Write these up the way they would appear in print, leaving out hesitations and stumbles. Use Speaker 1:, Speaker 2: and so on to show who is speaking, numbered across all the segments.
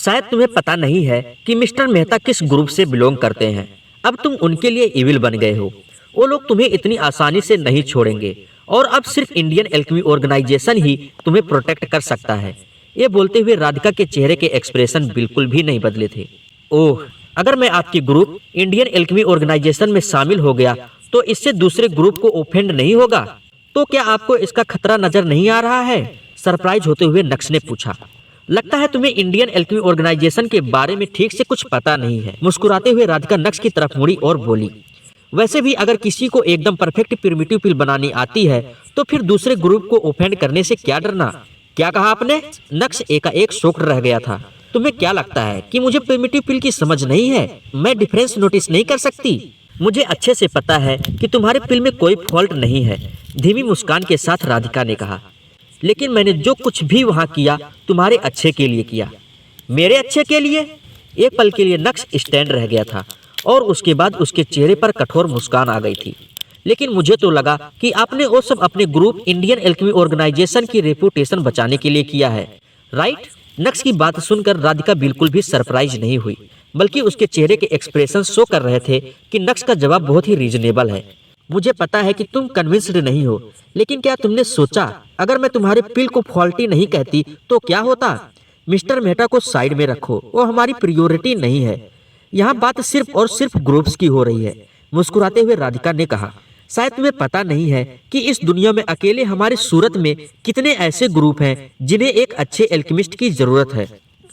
Speaker 1: शायद तुम्हें पता नहीं है कि मिस्टर मेहता किस ग्रुप से बिलोंग करते हैं। अब तुम उनके लिए इविल बन गए हो। वो लोग तुम्हें इतनी आसानी से नहीं छोड़ेंगे और अब सिर्फ इंडियन एल्केमी ऑर्गेनाइजेशन ही तुम्हें प्रोटेक्ट कर सकता है। ये बोलते हुए राधिका के चेहरे के एक्सप्रेशन बिल्कुल भी नहीं बदले थे। ओह, अगर मैं आपकी ग्रुप इंडियन एल्केमी ऑर्गेनाइजेशन में शामिल हो गया तो इससे दूसरे ग्रुप को ऑफेंड नहीं होगा? तो क्या आपको इसका खतरा नजर नहीं आ रहा है? सरप्राइज होते हुए नक्श ने पूछा। लगता है तुम्हें इंडियन एल्केमी ऑर्गेनाइजेशन के बारे में ठीक से कुछ पता नहीं है। मुस्कुराते हुए राधिका नक्श की तरफ मुड़ी और बोली, वैसे भी अगर किसी को एकदम परफेक्ट प्रिमिटिव पिल बनानी आती है तो फिर दूसरे ग्रुप को ऑफेंड करने से क्या डरना? क्या कहा आपने? नक्श एकाएक शॉक्ड रह गया था। तुम्हें क्या लगता है कि मुझे प्रिमिटिव पिल की समझ नहीं है? मैं डिफरेंस नोटिस नहीं कर सकती? मुझे अच्छे से पता है कि तुम्हारे पिल में कोई फॉल्ट नहीं है, धीमी मुस्कान के साथ राधिका ने कहा। लेकिन मैंने जो कुछ भी वहां किया तुम्हारे अच्छे के लिए किया। मेरे अच्छे के लिए? एक पल के लिए नक्श स्टैंड रह गया था और उसके बाद उसके चेहरे पर कठोर मुस्कान आ गई थी। लेकिन मुझे तो लगा कि आपने वो सब अपने ग्रुप इंडियन एल्केमी ऑर्गेनाइजेशन की रेपुटेशन बचाने के लिए किया है, राइट? नक्श की बात सुनकर राधिका बिल्कुल भी सरप्राइज नहीं हुई, बल्कि उसके चेहरे के एक्सप्रेशन शो कर रहे थे कि नक्श का जवाब बहुत ही रीजनेबल है। मुझे पता है कि तुम कन्विंस्ड नहीं हो, लेकिन क्या तुमने सोचा अगर मैं तुम्हारे पिल को फॉल्टी नहीं कहती तो क्या होता? मिस्टर मेहता को साइड में रखो, वो हमारी प्रियोरिटी नहीं है। यहाँ बात सिर्फ और सिर्फ ग्रुप्स की हो रही है। मुस्कुराते हुए राधिका ने कहा, शायद तुम्हें पता नहीं है कि इस दुनिया में अकेले हमारे सूरत में कितने ऐसे ग्रुप हैं जिन्हें एक अच्छे एल्केमिस्ट की जरूरत है।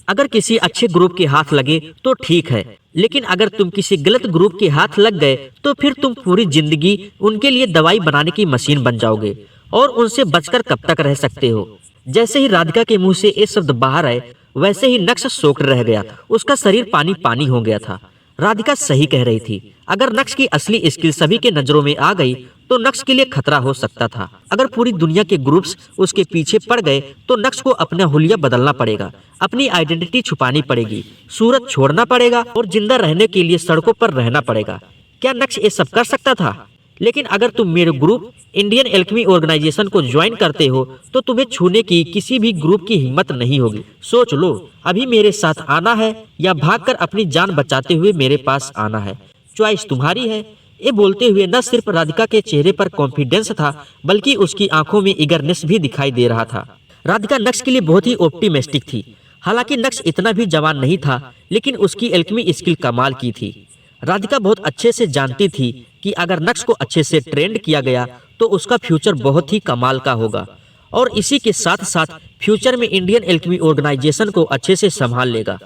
Speaker 1: अगर किसी अच्छे ग्रुप के हाथ लगे तो ठीक है, लेकिन अगर तुम किसी गलत ग्रुप के हाथ लग गए तो फिर तुम पूरी जिंदगी उनके लिए दवाई बनाने की मशीन बन जाओगे और उनसे बचकर कब तक रह सकते हो? जैसे ही राधिका के मुंह से ये शब्द बाहर आए वैसे ही नक्श शॉक्ड रह गया। उसका शरीर पानी पानी हो गया था। राधिका सही कह रही थी। अगर नक्श की असली स्किल सभी के नजरों में आ गई तो नक्श के लिए खतरा हो सकता था। अगर पूरी दुनिया के ग्रुप्स उसके पीछे पड़ गए तो नक्श को अपना हुलिया बदलना पड़ेगा, अपनी आइडेंटिटी छुपानी पड़ेगी, सूरत छोड़ना पड़ेगा और जिंदा रहने के लिए सड़कों पर रहना पड़ेगा। क्या नक्श ये सब कर सकता था? लेकिन अगर तुम मेरे ग्रुप इंडियन एल्केमी ऑर्गेनाइजेशन को ज्वाइन करते हो तो तुम्हें छूने की किसी भी ग्रुप की हिम्मत नहीं होगी। सोच लो, अभी मेरे साथ आना है या भागकर अपनी जान बचाते हुए मेरे पास आना है। चॉइस तुम्हारी है। ये बोलते हुए न सिर्फ राधिका के चेहरे पर कॉन्फिडेंस था बल्कि उसकी आंखों में ईगरनेस भी दिखाई दे रहा था। राधिका नक्श के लिए बहुत ही ऑप्टिमिस्टिक थी। हालांकि नक्श इतना भी जवान नहीं था, लेकिन उसकी एल्केमी स्किल कमाल की थी। राधिका बहुत अच्छे से जानती थी कि अगर नक्श को अच्छे से ट्रेंड किया गया तो उसका फ्यूचर बहुत ही कमाल का होगा और इसी के साथ साथ फ्यूचर में इंडियन एल्केमी ऑर्गेनाइजेशन को अच्छे से संभाल लेगा।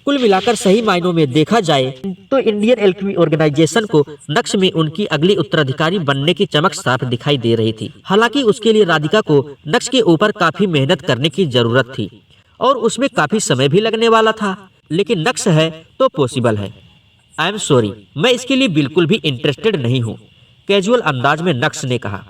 Speaker 1: कुल मिलाकर सही मायनों में देखा जाए तो इंडियन एल्केमी ऑर्गेनाइजेशन को नक्श में उनकी अगली उत्तराधिकारी बनने की चमक साफ दिखाई दे रही थी। हालांकि उसके लिए राधिका को नक्श के ऊपर काफी मेहनत करने की जरूरत थी और उसमें काफी समय भी लगने वाला था, लेकिन नक्श है तो पॉसिबल है। आई एम सॉरी, मैं इसके लिए बिल्कुल भी इंटरेस्टेड नहीं हूँ, कैजुअल अंदाज में नक्श ने कहा।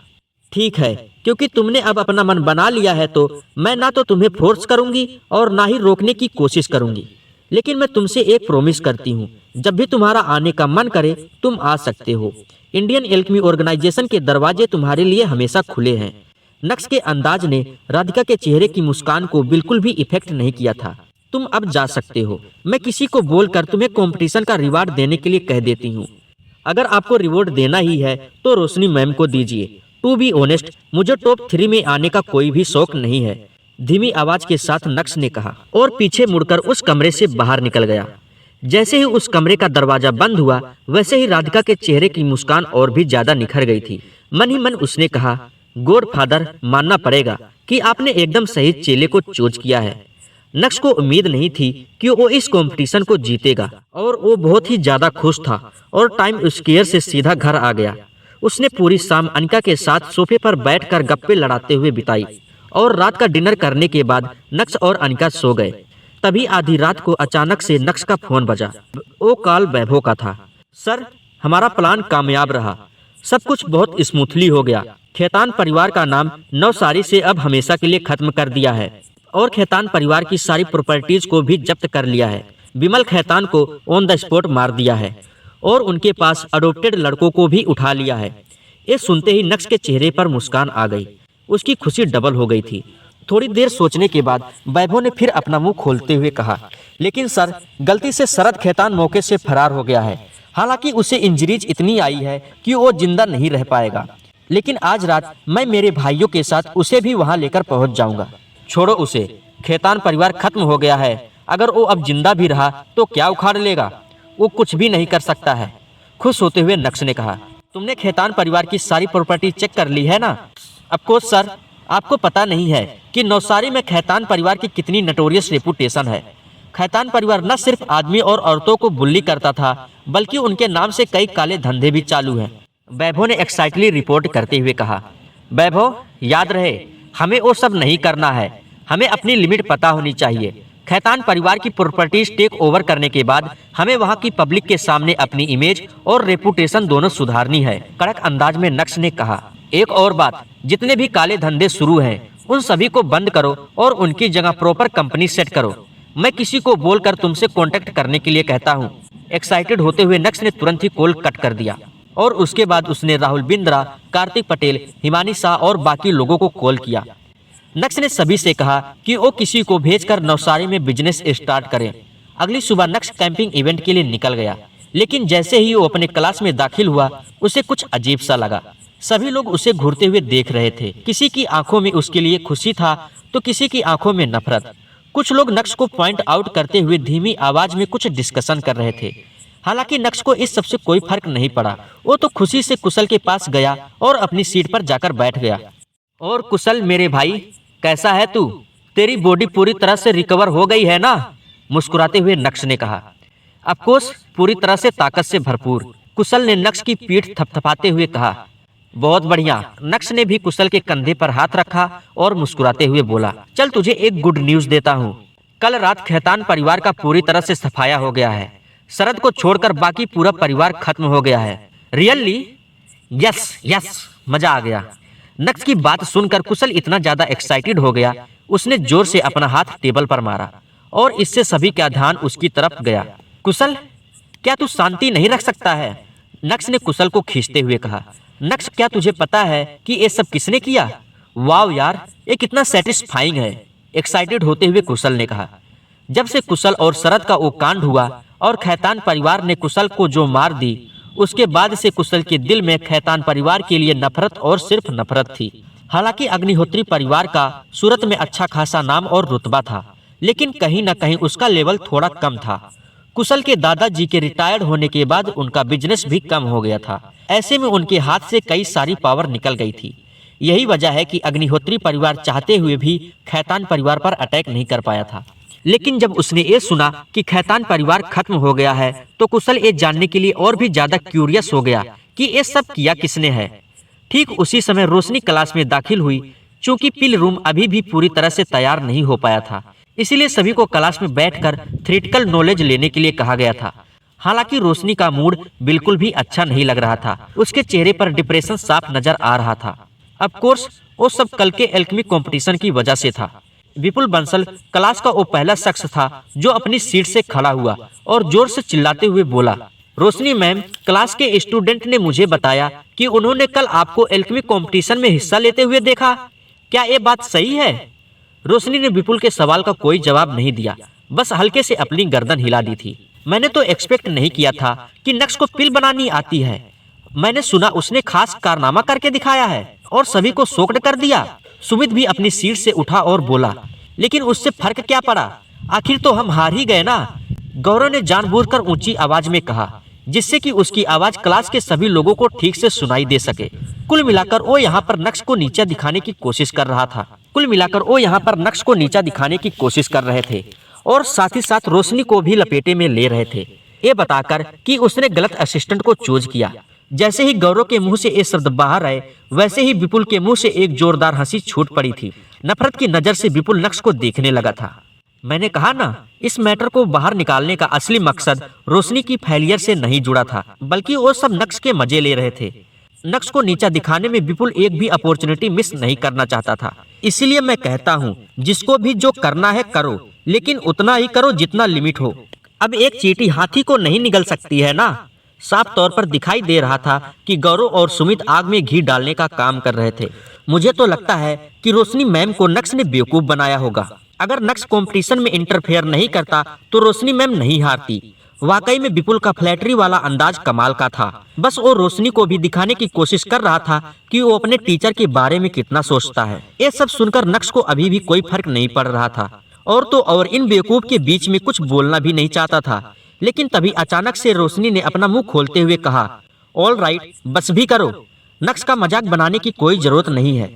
Speaker 1: ठीक है, क्योंकि तुमने अब अपना मन बना लिया है तो मैं ना तो तुम्हें फोर्स करूंगी और ना ही रोकने की कोशिश करूंगी। लेकिन मैं तुमसे एक प्रॉमिस करती हूँ, जब भी तुम्हारा आने का मन करे तुम आ सकते हो। इंडियन एल्केमी ऑर्गेनाइजेशन के दरवाजे तुम्हारे लिए हमेशा खुले हैं। नक्श के अंदाज ने राधिका के चेहरे की मुस्कान को बिल्कुल भी इफेक्ट नहीं किया था। तुम अब जा सकते हो। मैं किसी को बोलकर तुम्हें कंपटीशन का रिवार्ड देने के लिए कह देती हूँ। अगर आपको रिवॉर्ड देना ही है तो रोशनी मैम को दीजिए। टू बी ऑनेस्ट, मुझे टॉप 3 में आने का कोई भी शौक नहीं है, धीमी आवाज के साथ नक्श ने कहा और पीछे मुड़कर उस कमरे से बाहर निकल गया। जैसे ही उस कमरे का दरवाजा बंद हुआ वैसे ही राधिका के चेहरे की मुस्कान और भी ज्यादा निखर गई थी। मन ही मन उसने कहा, गॉड फादर, मानना पड़ेगा कि आपने एकदम सही चेले को चूज किया है। नक्श को उम्मीद नहीं थी कि वो इस कंपटीशन को जीतेगा और वो बहुत ही ज्यादा खुश था और टाइम स्क्वायर से सीधा घर आ गया। उसने पूरी शाम अनिका के साथ सोफे पर बैठकर गप्पे लड़ाते हुए बिताई और रात का डिनर करने के बाद नक्श और अनिका सो गए। तभी आधी रात को अचानक से नक्श का फोन बजा। वो कॉल वैभव का था। सर, हमारा प्लान कामयाब रहा, सब कुछ बहुत स्मूथली हो गया। खेतान परिवार का नाम नवसारी से अब हमेशा के लिए खत्म कर दिया है और खेतान परिवार की सारी प्रॉपर्टीज को भी जब्त कर लिया है। विमल खेतान को ऑन द स्पॉट मार दिया है और उनके पास अडॉप्टेड लड़कों को भी उठा लिया है। ये सुनते ही नक्श के चेहरे पर मुस्कान आ गई। उसकी खुशी डबल हो गई थी। थोड़ी देर सोचने के बाद वैभव ने फिर अपना मुंह खोलते हुए कहा, लेकिन सर, गलती से शरद खेतान मौके से फरार हो गया है। हालांकि उसे इंजरीज इतनी आई है कि वो जिंदा नहीं रह पाएगा, लेकिन आज रात मैं मेरे भाइयों के साथ उसे भी वहां लेकर पहुंच जाऊंगा। छोड़ो उसे, खेतान परिवार खत्म हो गया है। अगर वो अब जिंदा भी रहा तो क्या उखाड़ लेगा? वो कुछ भी नहीं कर सकता है। खुश होते हुए नक्श ने कहा, तुमने खेतान परिवार की सारी प्रॉपर्टी चेक कर ली है ना? अफकोर्स सर, आपको पता नहीं है कि नौसारी में खेतान परिवार की कितनी नटोरियस रेपुटेशन है। खेतान परिवार न सिर्फ आदमी और औरतों को बुल्ली करता था, बल्कि उनके नाम से कई काले धंधे भी चालू हैं। वैभव ने एक्साइटली रिपोर्ट करते हुए कहा, वैभव, याद रहे, हमें वो सब नहीं करना है। हमें अपनी लिमिट पता होनी चाहिए। खेतान परिवार की प्रॉपर्टीज टेक ओवर करने के बाद हमें वहां की पब्लिक के सामने अपनी इमेज और रेपुटेशन दोनों सुधारनी है। कड़क अंदाज में नक्श ने कहा, एक और बात, जितने भी काले धंधे शुरू हैं उन सभी को बंद करो और उनकी जगह प्रॉपर कंपनी सेट करो। मैं किसी को बोलकर तुमसे कांटेक्ट करने के लिए कहता हूँ। एक्साइटेड होते हुए नक्श ने तुरंत ही कॉल कट कर दिया और उसके बाद उसने राहुल बिंद्रा, कार्तिक पटेल, हिमानी शाह और बाकी लोगों को कॉल किया। नक्श ने सभी से कहा कि वो किसी को भेजकर नवसारी में बिजनेस स्टार्ट करें। अगली सुबह नक्श कैंपिंग इवेंट के लिए निकल गया, लेकिन जैसे ही वो अपने क्लास में दाखिल हुआ उसे कुछ अजीब सा लगा। सभी लोग उसे घूरते हुए देख रहे थे। किसी की आंखों में उसके लिए खुशी था तो किसी की आंखों में नफरत। कुछ लोग नक्श को पॉइंट आउट करते हुए धीमी आवाज में कुछ डिस्कशन कर रहे थे। हालांकि नक्श को इस सबसे कोई फर्क नहीं पड़ा। वो तो खुशी से कुशल के पास गया और अपनी सीट पर जाकर बैठ गया। और कुशल मेरे भाई, कैसा है तू? तेरी बॉडी पूरी तरह से रिकवर हो गई है ना? मुस्कुराते हुए नक्श ने कहा। अफकोर्स, पूरी तरह से ताकत से भरपूर, कुशल ने नक्श की पीठ थपथपाते हुए कहा। बहुत बढ़िया। नक्श ने भी कुशल के कंधे पर हाथ रखा और मुस्कुराते हुए बोला, चल तुझे एक गुड न्यूज देता हूँ। कल रात खेतान परिवार का पूरी तरह से सफाया हो गया है। शरद को छोड़कर बाकी पूरा परिवार खत्म हो गया है। रियली? यस यस, मजा आ गया। नक्श की बात सुनकर कुशल इतना ज्यादा एक्साइटेड हो गया, उसने जोर से अपना हाथ टेबल पर मारा और इससे सभी का ध्यान उसकी तरफ गया। कुशल, क्या तू शांति नहीं रख सकता है? नक्श ने कुशल को खींचते हुए कहा। नक्श, क्या तुझे पता है कि ये सब किसने किया? वाव यार, ये कितना सेटिस्फाइंग है, एक्साइटेड होते हुए कुशल ने कहा। जब से कुशल और शरद का वो कांड हुआ और खेतान परिवार ने कुशल को जो मार दी, उसके बाद से कुशल के दिल में खेतान परिवार के लिए नफरत और सिर्फ नफरत थी। हालांकि अग्निहोत्री परिवार का सूरत में अच्छा खासा नाम और रुतबा था, लेकिन कहीं न कहीं उसका लेवल थोड़ा कम था। कुशल के दादाजी के रिटायर्ड होने के बाद उनका बिजनेस भी कम हो गया था। ऐसे में उनके हाथ से कई सारी पावर निकल गई थी। यही वजह है कि अग्निहोत्री परिवार चाहते हुए भी खेतान परिवार पर अटैक नहीं कर पाया था। लेकिन जब उसने ये सुना कि खेतान परिवार खत्म हो गया है तो कुशल ये जानने के लिए और भी ज्यादा क्यूरियस हो गया कि ये सब किया किसने है। ठीक उसी समय रोशनी क्लास में दाखिल हुई। चूंकि पिल रूम अभी भी पूरी तरह से तैयार नहीं हो पाया था, इसीलिए सभी को क्लास में बैठकर थ्योरेटिकल नॉलेज लेने के लिए कहा गया था। हालांकि रोशनी का मूड बिल्कुल भी अच्छा नहीं लग रहा था। उसके चेहरे पर डिप्रेशन साफ नजर आ रहा था। ऑफ कोर्स वो सब कल के एल्केमी कंपटीशन की वजह से था। विपुल बंसल क्लास का वो पहला शख्स था जो अपनी सीट से खड़ा हुआ और जोर से चिल्लाते हुए बोला, रोशनी मैम, क्लास के स्टूडेंट ने मुझे बताया कि उन्होंने कल आपको एल्केमी कंपटीशन में हिस्सा लेते हुए देखा। क्या ये बात सही है? रोशनी ने विपुल के सवाल का कोई जवाब नहीं दिया, बस हल्के से अपनी गर्दन हिला दी थी। मैंने तो एक्सपेक्ट नहीं किया था कि नक्श को पिल बनानी आती है। मैंने सुना उसने खास कारनामा करके दिखाया है और सभी को शॉक्ड कर दिया। सुमित भी अपनी सीट से उठा और बोला, लेकिन उससे फर्क क्या पड़ा? आखिर तो हम हार ही गए ना। गौरव ने जानबूझकर ऊंची आवाज में कहा, जिससे कि उसकी आवाज क्लास के सभी लोगों को ठीक से सुनाई दे सके। कुल मिलाकर वो यहाँ पर नक्श को नीचा दिखाने की कोशिश कर रहा था। और साथ ही साथ रोशनी को भी लपेटे में ले रहे थे, ये बताकर कि उसने गलत असिस्टेंट को चूज किया। जैसे ही गौरव के मुंह से ये शब्द बाहर आए, वैसे ही विपुल के मुंह से एक जोरदार हंसी छूट पड़ी थी। नफरत की नजर से विपुल नक्श को देखने लगा था। मैंने कहा ना, इस मैटर को बाहर निकालने का असली मकसद रोशनी की फेलियर से नहीं जुड़ा था, बल्कि वो सब नक्श के मजे ले रहे थे। नक्श को नीचा दिखाने में विपुल एक भी अपॉर्चुनिटी मिस नहीं करना चाहता था। इसीलिए मैं कहता हूँ, जिसको भी जो करना है करो, लेकिन उतना ही करो जितना लिमिट हो। अब एक चींटी हाथी को नहीं निगल सकती है ना। साफ तौर पर दिखाई दे रहा था कि गौरव और सुमित आग में घी डालने का काम कर रहे थे। मुझे तो लगता है कि रोशनी मैम को नक्श ने बेवकूफ बनाया होगा। अगर नक्श कंपटीशन में इंटरफेयर नहीं करता तो रोशनी मैम नहीं हारती। वाकई में विपुल का फ्लैटरी वाला अंदाज कमाल का था। बस वो रोशनी को भी दिखाने की कोशिश कर रहा था कि वो अपने टीचर के बारे में कितना सोचता है। ये सब सुनकर नक्श को अभी भी कोई फर्क नहीं पड़ रहा था और तो और इन बेवकूफ के बीच में कुछ बोलना भी नहीं चाहता था। लेकिन तभी अचानक से रोशनी ने अपना मुंह खोलते हुए कहा, ऑल राइट, बस भी करो। नक्श का मजाक बनाने की कोई जरूरत नहीं है।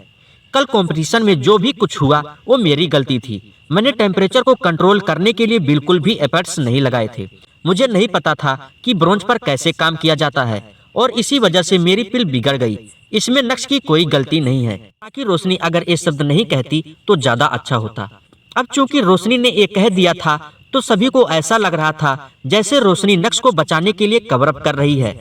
Speaker 1: कल कंपटीशन में जो भी कुछ हुआ वो मेरी गलती थी। मैंने टेम्परेचर को कंट्रोल करने के लिए बिल्कुल भी एफर्ट्स नहीं लगाए थे। मुझे नहीं पता था कि ब्रोंज पर कैसे काम किया जाता है और इसी वजह से मेरी पिल बिगड़ गई। इसमें नक्श की कोई गलती नहीं है। ताकि रोशनी अगर ये शब्द नहीं कहती तो ज्यादा अच्छा होता। अब चूंकि रोशनी ने ये कह दिया था तो सभी को ऐसा लग रहा था जैसे रोशनी नक्श को बचाने के लिए कवर अप कर रही है।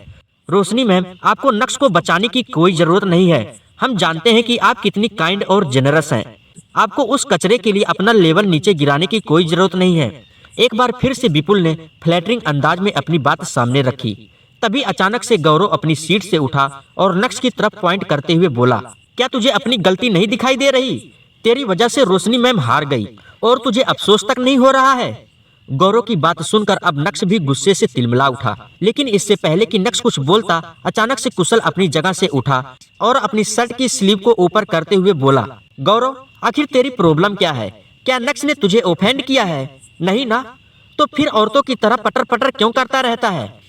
Speaker 1: रोशनी मैम, आपको नक्श को बचाने की कोई जरूरत नहीं है। हम जानते हैं कि आप कितनी काइंड और जेनरस हैं। आपको उस कचरे के लिए अपना लेवल नीचे गिराने की कोई जरूरत नहीं है। एक बार फिर से विपुल ने फ्लैटरिंग अंदाज में अपनी बात सामने रखी। तभी अचानक से गौरव अपनी सीट से उठा और नक्श की तरफ पॉइंट करते हुए बोला, क्या तुझे अपनी गलती नहीं दिखाई दे रही? तेरी वजह से रोशनी मैम हार गई और तुझे अफसोस तक नहीं हो रहा है। गौरव की बात सुनकर अब नक्श भी गुस्से से तिलमिला उठा। लेकिन इससे पहले कि नक्श कुछ बोलता, अचानक से कुशल अपनी जगह से उठा और अपनी शर्ट की स्लीव को ऊपर करते हुए बोला, गौरव, आखिर तेरी प्रॉब्लम क्या है? क्या नक्श ने तुझे ऑफेंड किया है? नहीं ना? तो फिर औरतों की तरह पटर पटर क्यों करता रहता है?